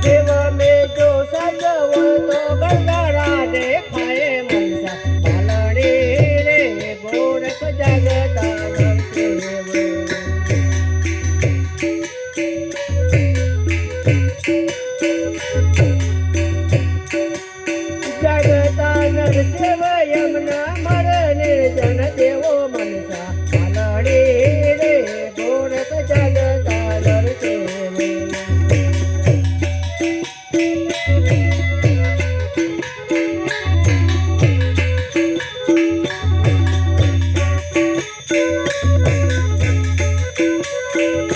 देव में जो सजवतो गंगारा देखाए मनसा मालणी रे गोरख जगता नरसेव जगता नरसेव यमुना मर निर्जन देवो मनसा मालणी रे गोरख जगता नरसेव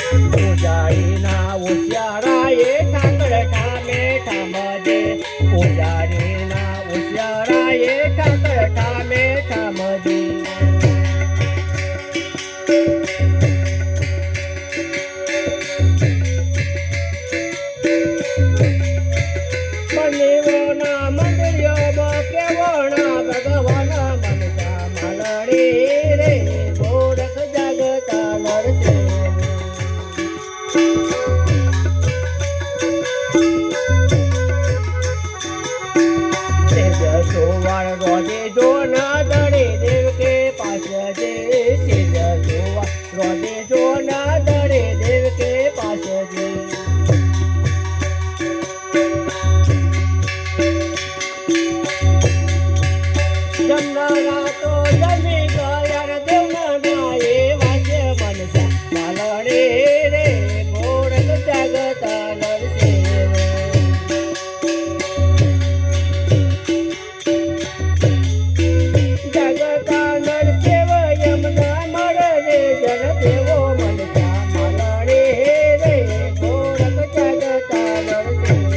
पुजारीना उशाराये ठाकर ठामे ठामदे पुजारीना उशाराये ठाकर ठामे ठामदे मनिवना मंदिर्यो बकेवना भगवान मनसा मालणी रे गोरख जगता नरसेव सोवार रोजे जो न दड़े देव के पास जे सिर सोवार रोजे जो न दड़े देव के पास जे जमनारा तो जमी गया देव न गाये वास्य मनसा मालणी रे गोरख जगता नरसेव जगता नरसेव यमुना मर रे जन देवो मनसा मालणी रे गोरख जगता नरसेव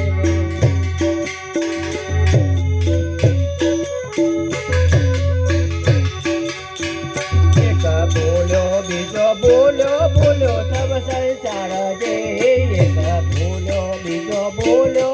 एक बोलो बीजो बोलो बोलो सब संसार जे एक बोलो बीजो बोलो